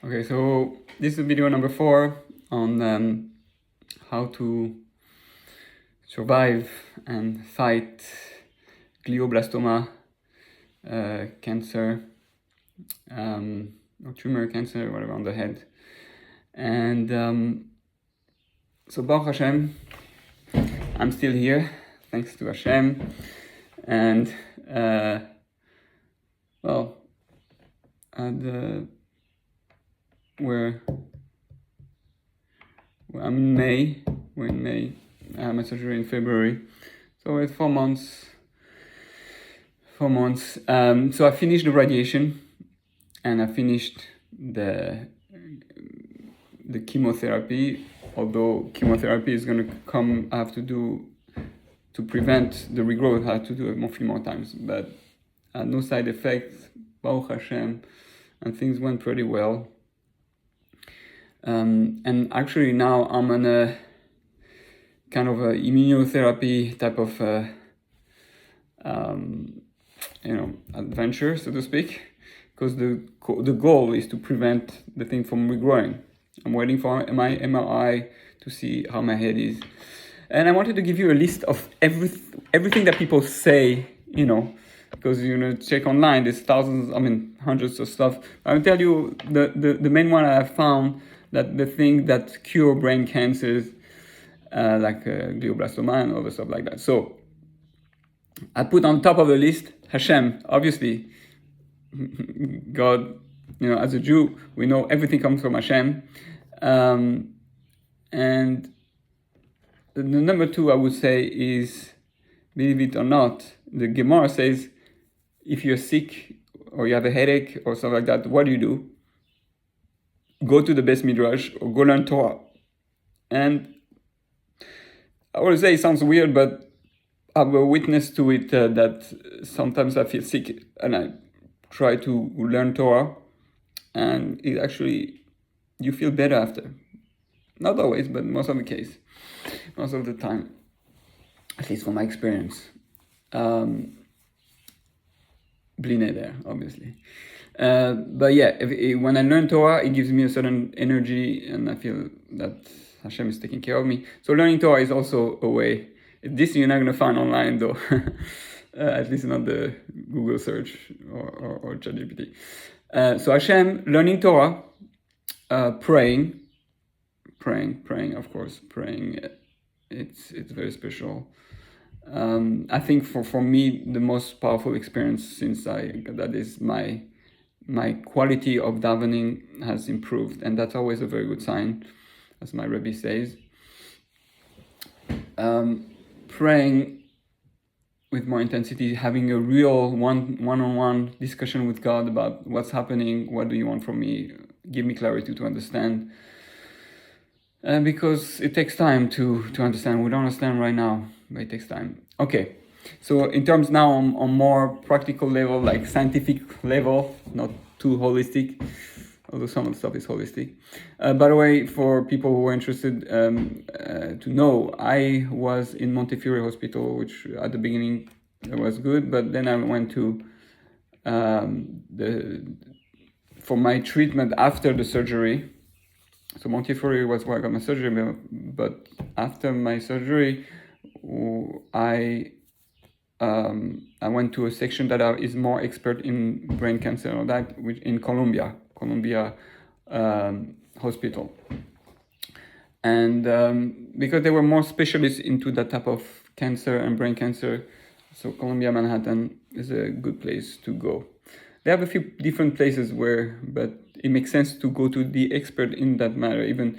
Okay, so this is video number 4 on how to survive and fight glioblastoma cancer, or tumor cancer, whatever, on the head. And so Baruch Hashem, I'm still here, thanks to Hashem. And well, we're I'm in May. We're in May. I had my surgery in February, so we're at 4 months. 4 months. So I finished the radiation, and I finished the chemotherapy. Although chemotherapy is going to come, I have to do to prevent the regrowth. I have to do it a few more times, but no side effects. Baruch Hashem, and things went pretty well. And actually now I'm on a kind of a immunotherapy type of adventure, so to speak, because the goal is to prevent the thing from regrowing. I'm waiting for my MRI to see how my head is, and I wanted to give you a list of everything that people say, because check online, there's hundreds of stuff. I'll tell you the main one I have found, that the thing that cure brain cancers, like glioblastoma and other stuff like that. So I put on top of the list Hashem, obviously. God, as a Jew, we know everything comes from Hashem. And the number 2, I would say, is, believe it or not, the Gemara says, if you're sick or you have a headache or something like that, what do? Go to the Beis Midrash or go learn Torah. And I would say it sounds weird, but I'm a witness to it, that sometimes I feel sick and I try to learn Torah, and it actually, you feel better after. Not always, but most of the time, at least from my experience. Bli neder, obviously. But yeah, when I learn Torah, it gives me a certain energy, and I feel that Hashem is taking care of me. So learning Torah is also a way. This you're not going to find online, though. At least not the Google search or ChatGPT. So Hashem, learning Torah, praying, of course, praying. It's very special. I think for me, the most powerful experience that is my quality of davening has improved, and that's always a very good sign, as my Rebbe says. Praying with more intensity, having a real one-on-one discussion with God about what's happening, what do you want from me, give me clarity to understand. Because it takes time to understand. We don't understand right now, but it takes time. Okay, so in terms now on more practical level, like scientific level, not too holistic, although some of the stuff is holistic. By the way, for people who are interested to know, I was in Montefiore Hospital, which at the beginning was good, but then I went to for my treatment after the surgery. So Montefiore was where I got my surgery, but after my surgery, I went to a section that is more expert in brain cancer or that, which in Columbia Hospital. And because they were more specialists into that type of cancer and brain cancer, so Columbia Manhattan is a good place to go. They have a few different places but it makes sense to go to the expert in that matter. Even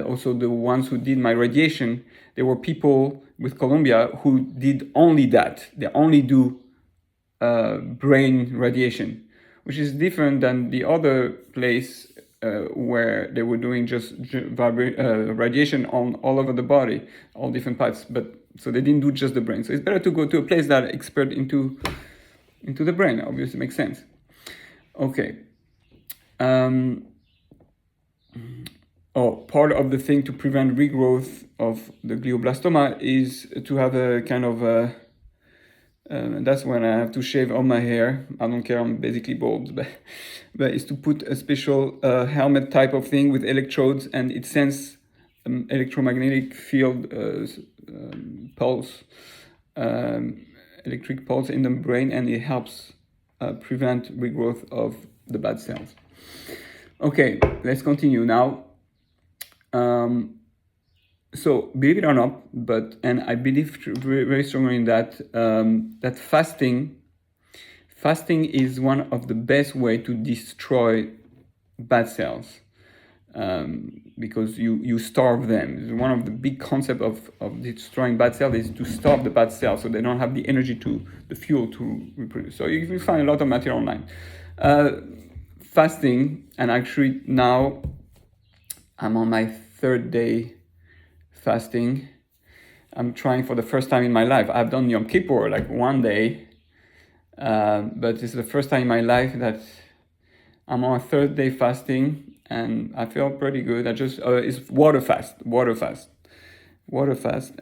also the ones who did my radiation, there were people with Columbia who did only that. They only do brain radiation, which is different than the other place where they were doing just radiation on all over the body, all different parts. But so they didn't do just the brain. So it's better to go to a place that is expert into the brain. Obviously, makes sense. Okay. Part of the thing to prevent regrowth of the glioblastoma is to have a kind of That's when I have to shave all my hair. I don't care, I'm basically bald, but it's to put a special helmet type of thing with electrodes, and it sends electromagnetic field pulse, electric pulse in the brain, and it helps prevent regrowth of the bad cells. Okay, let's continue now. So believe it or not, and I believe very, very strongly in that, that fasting is one of the best way to destroy bad cells, because you starve them. One of the big concept of destroying bad cells is to starve the bad cells so they don't have the energy the fuel to reproduce. So you can find a lot of material online. Fasting, and actually now I'm on my 3rd day fasting. I'm trying for the first time in my life. I've done Yom Kippur like one day, but it's the first time in my life that I'm on a 3rd day fasting, and I feel pretty good. I just it's water fast,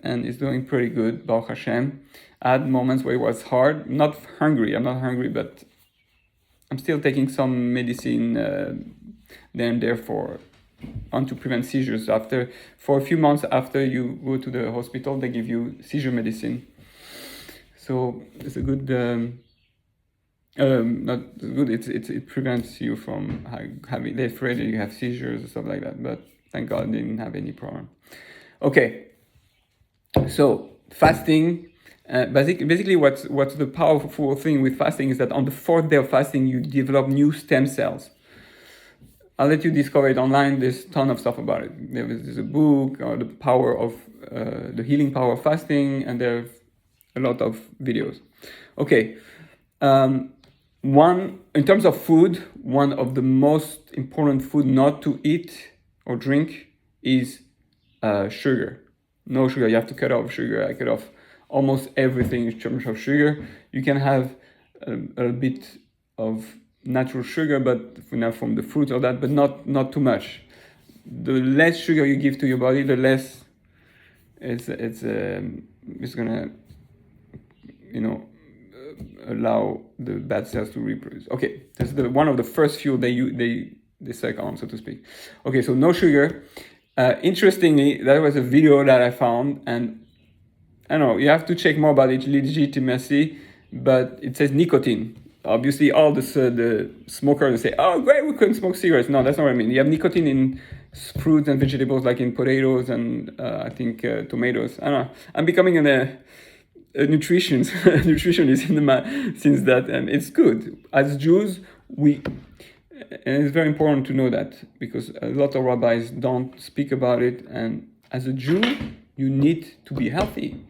and it's doing pretty good. Baruch Hashem. I had moments where it was hard. I'm not hungry, but I'm still taking some medicine there and there to prevent seizures. For a few months after you go to the hospital, they give you seizure medicine. So it's a good, not good. It prevents you from having. They're afraid that you have seizures or stuff like that. But thank God I didn't have any problem. Okay. So fasting. Basically, what's the powerful thing with fasting is that on the 4th day of fasting, you develop new stem cells. I'll let you discover it online. There's a ton of stuff about it. There's a book, the power of the healing power of fasting, and there's a lot of videos. Okay, in terms of food, one of the most important food not to eat or drink is sugar. No sugar. You have to cut off sugar. I cut off almost everything in terms of sugar. You can have a bit of natural sugar, but from the fruits or that, but not too much. The less sugar you give to your body, the less it's gonna allow the bad cells to reproduce. Okay, that's one of the first fuel they suck on, so to speak. Okay, so no sugar. Interestingly, that was a video that I found, and I don't know, you have to check more about its legitimacy, but it says nicotine. Obviously, all the smokers say, "Oh, great, we couldn't smoke cigarettes." No, that's not what I mean. You have nicotine in fruits and vegetables, like in potatoes and I think tomatoes. I don't know. I'm becoming a nutritionist since that, and it's good. As Jews, and it's very important to know that, because a lot of rabbis don't speak about it. And as a Jew, you need to be healthy.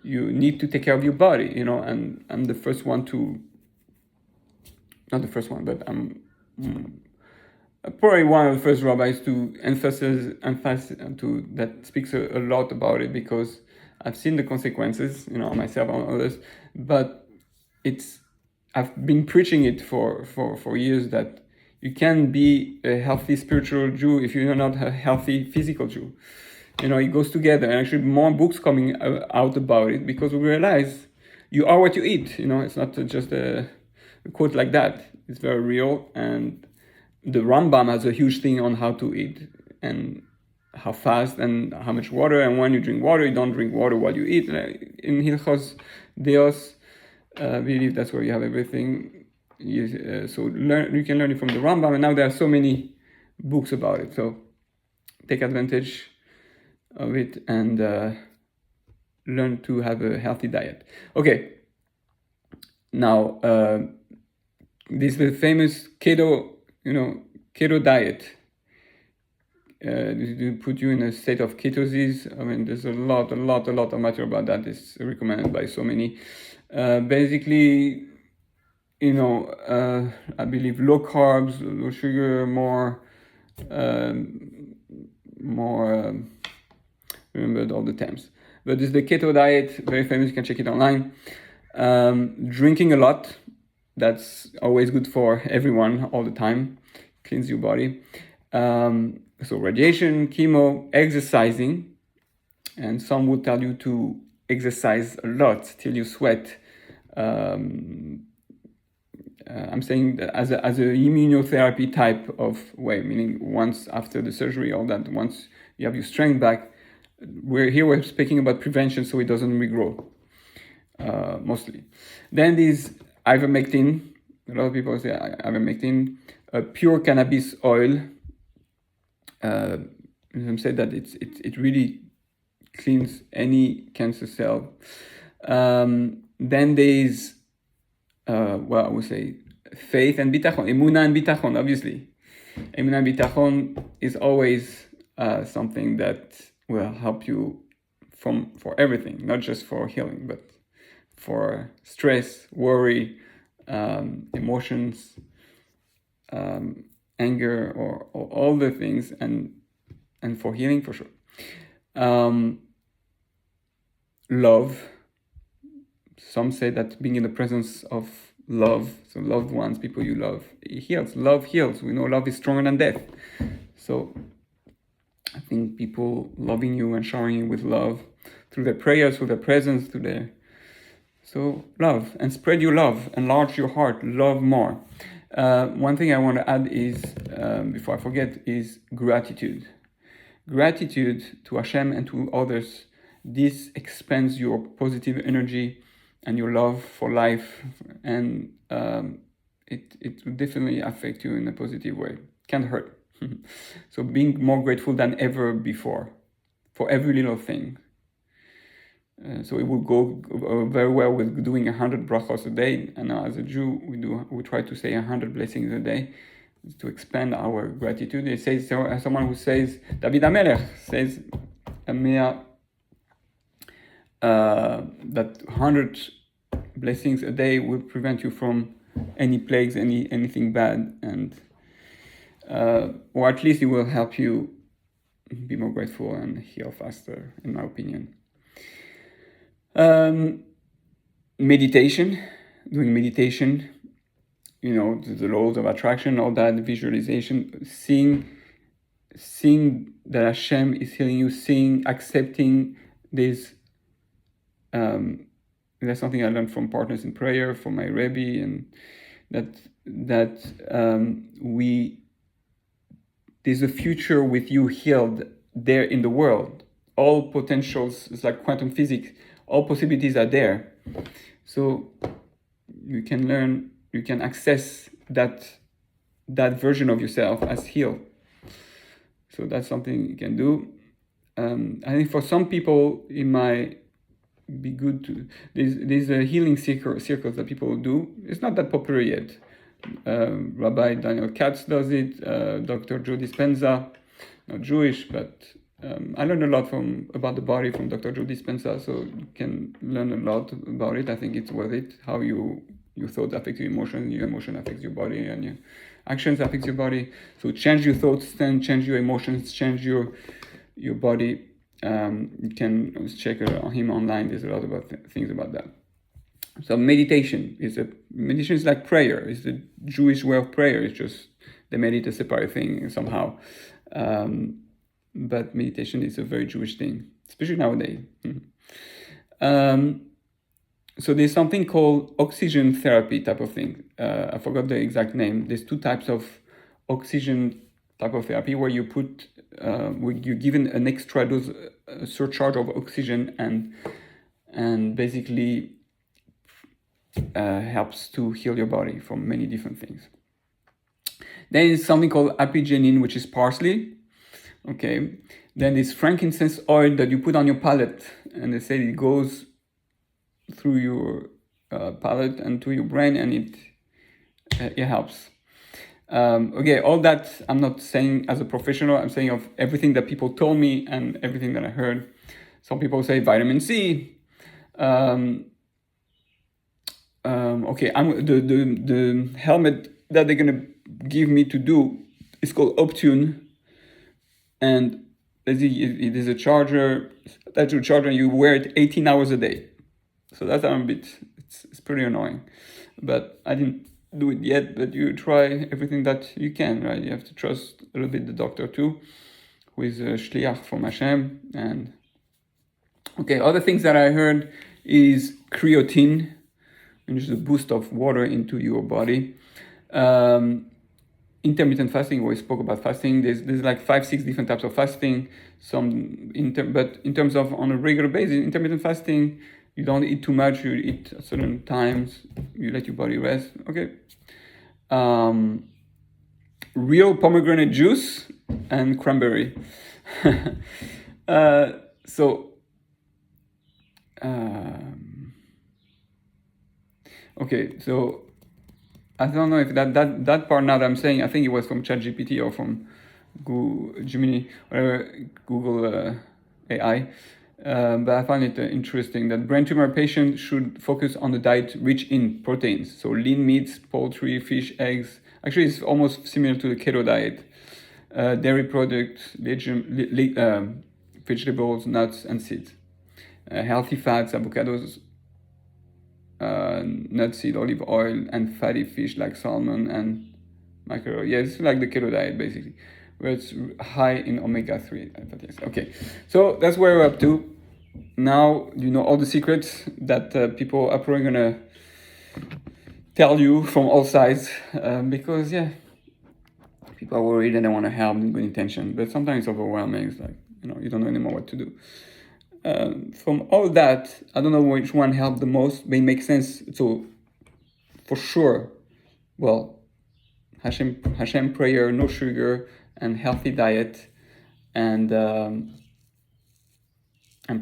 You need to take care of your body, and I'm the first one not the first one, but I'm probably one of the first rabbis to emphasize to that speaks a lot about it, because I've seen the consequences, myself and others, but I've been preaching it for years, that you can be a healthy spiritual Jew if you're not a healthy physical Jew. It goes together, and actually more books coming out about it, because we realize you are what you eat. It's not just a quote like that. It's very real, and the Rambam has a huge thing on how to eat and how fast and how much water, and when you drink water, you don't drink water while you eat. In Hilchos Deos, I believe that's where you have everything. So you can learn it from the Rambam, and now there are so many books about it. So take advantage of it and learn to have a healthy diet. Okay. Now, this is the famous keto diet. To put you in a state of ketosis. I mean, there's a lot of material about that. It's recommended by so many. Basically, I believe low carbs, low sugar, more. Remembered all the terms. But this is the keto diet, very famous. You can check it online. Drinking a lot. That's always good for everyone all the time. Cleans your body. So radiation, chemo, exercising, and some will tell you to exercise a lot till you sweat I'm saying that as a immunotherapy type of way, meaning once after the surgery, all that, once you have your strength back, we're speaking about prevention so it doesn't regrow, mostly. Then there's ivermectin. A lot of people say ivermectin, pure cannabis oil. Some say that it really cleans any cancer cell. Then there's well, I would say faith and bitachon, emuna and bitachon, obviously. Emuna and bitachon is always something that will help you for everything, not just for healing, but for stress, worry, emotions, anger, or all the things, and for healing for sure. Love. Some say that being in the presence of love, so loved ones, people you love, it heals. Love heals. We know love is stronger than death. So I think people loving you and showering you with love through their prayers, through their presence, through their... So love, and spread your love, enlarge your heart, love more. One thing I want to add is, before I forget, is gratitude. Gratitude to Hashem and to others. This expands your positive energy and your love for life, and it will definitely affect you in a positive way. Can't hurt. So being more grateful than ever before for every little thing. So it will go very well with doing 100 brachos a day. And as a Jew, we try to say 100 blessings a day to expand our gratitude. It says, someone who says, David HaMelech says, that 100 blessings a day will prevent you from any plagues, anything bad, and or at least it will help you be more grateful and heal faster, in my opinion. Meditation, doing meditation, the laws of attraction, all that, visualization, seeing that Hashem is healing you, accepting this. That's something I learned from Partners in Prayer, from my Rebbe, and that there's a future with you healed there in the world. All potentials, it's like quantum physics, all possibilities are there. So you can access that version of yourself as healed. So that's something you can do. I think for some people it might be good to... There's a healing circles that people do. It's not that popular yet. Rabbi Daniel Katz does it, Dr. Joe Dispenza, not Jewish, but I learned a lot about the body from Dr. Joe Dispenza, so you can learn a lot about it. I think it's worth it, how your thoughts affect your emotion affects your body, and your actions affect your body. So change your thoughts, then change your emotions, change your body. You can check on him online. There's a lot about things about that. So meditation is like prayer. It's the Jewish way of prayer. It's just they made it a separate thing somehow. But meditation is a very Jewish thing, especially nowadays. So there's something called oxygen therapy type of thing. I forgot the exact name. There's two types of oxygen type of therapy where you put, you're given an extra dose, a surcharge of oxygen, and basically helps to heal your body from many different things. Then there's something called apigenin, which is parsley. Okay. Then there's frankincense oil that you put on your palate, and they say it goes through your palate and to your brain, and it helps. Okay, all that I'm not saying as a professional. I'm saying of everything that people told me and everything that I heard. Some people say vitamin C. Okay, the helmet that they're gonna give me to do is called Optune, and it is a charger. That's your charger. You wear it 18 hours a day. So that's a bit. It's pretty annoying, but I didn't do it yet. But you try everything that you can, right? You have to trust a little bit the doctor too, who is a shliach from Hashem. And okay, other things that I heard is creatine. and just a boost of water into your body. Intermittent fasting, we spoke about fasting. There's like 5-6 different types of fasting. But in terms of on a regular basis, intermittent fasting, you don't eat too much. You eat at certain times. You let your body rest. Okay. Real pomegranate juice and cranberry. So. Okay, so I don't know if that part now that I'm saying, I think it was from ChatGPT or from Google, Gemini, whatever, Google AI. But I find it interesting that brain tumor patients should focus on the diet rich in proteins. So lean meats, poultry, fish, eggs. Actually, it's almost similar to the keto diet. Dairy products, vegetables, nuts, and seeds. Healthy fats, avocados, nutseed, olive oil, and fatty fish like salmon and mackerel. Yeah, it's like the keto diet basically, where it's high in omega-3 fatty acids. Okay, so that's where we're up to. Now you know all the secrets that people are probably gonna tell you from all sides, because yeah, people are worried and they want to help in good intention, but sometimes it's overwhelming. It's like, you don't know anymore what to do. From all that, I don't know which one helped the most, but it makes sense. So, for sure, well, Hashem prayer, no sugar, and healthy diet, and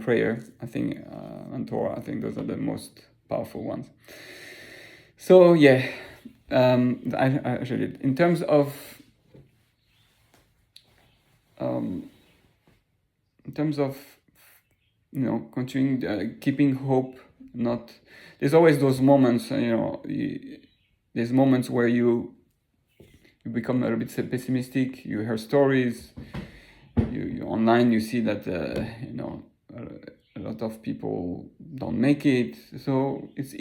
prayer. I think, and Torah. I think those are the most powerful ones. So yeah, I actually in terms of continuing, keeping hope. Not there's always those moments. There's moments where you become a little bit pessimistic. You hear stories. You online. You see that a lot of people don't make it. So it's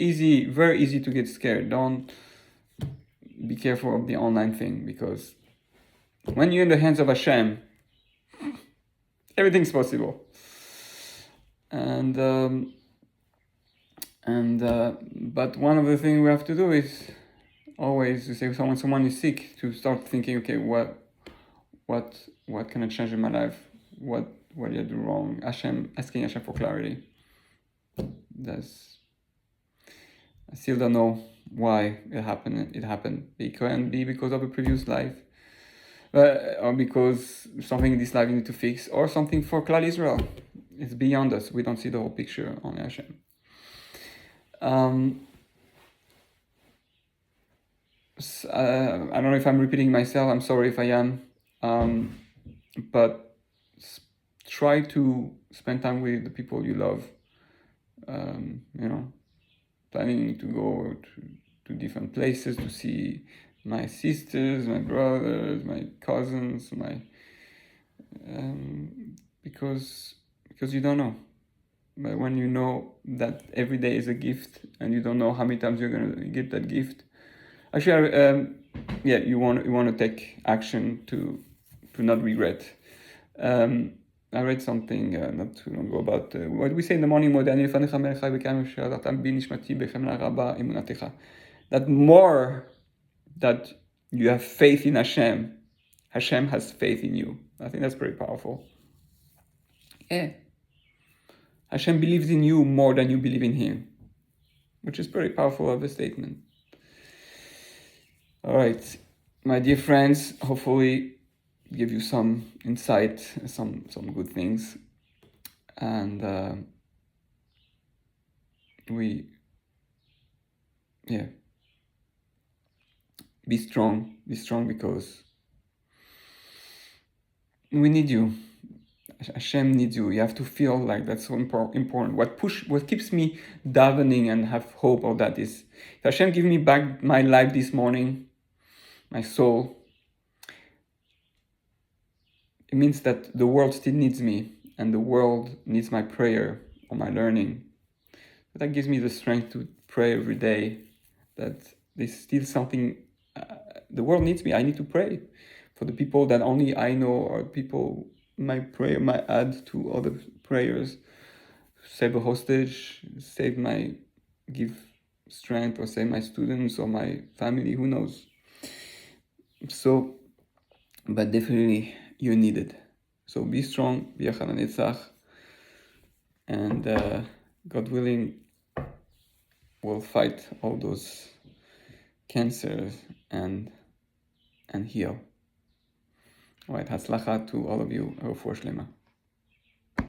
very easy to get scared. Don't be careful of the online thing, because when you're in the hands of Hashem, everything's possible. But one of the things we have to do is always to say someone is sick, to start thinking, okay, what can I change in my life? What did I do wrong? Asking Hashem for clarity. I still don't know why it happened. It can be because of a previous life, or because something in this life you need to fix, or something for Klal Israel. It's beyond us. We don't see the whole picture on Hashem. I don't know if I'm repeating myself. I'm sorry if I am. But try to spend time with the people you love. Planning to go to different places to see my sisters, my brothers, my cousins, because you don't know. But when you know that every day is a gift, and you don't know how many times you're gonna get that gift, actually, you want to take action to not regret. I read something not too long ago about what we say in the morning. That more that you have faith in Hashem, Hashem has faith in you. I think that's pretty powerful. Yeah. Hashem believes in you more than you believe in Him, which is pretty powerful of a statement. All right, my dear friends, hopefully give you some insight, some good things, and be strong because we need you. Hashem needs you. You have to feel like that's so important. What keeps me davening and have hope of that is, if Hashem give me back my life this morning, my soul, it means that the world still needs me, and the world needs my prayer or my learning. But that gives me the strength to pray every day, that there's still something, the world needs me. I need to pray for the people that only I know, or people my prayer might add to other prayers. Save a hostage, give strength, or say my students or my family, who knows. So, but definitely you need it. So be strong, Biachal Netzach, and God willing, we'll fight all those cancers and heal. All right, Hatzlacha to all of you. Refuah Shlema.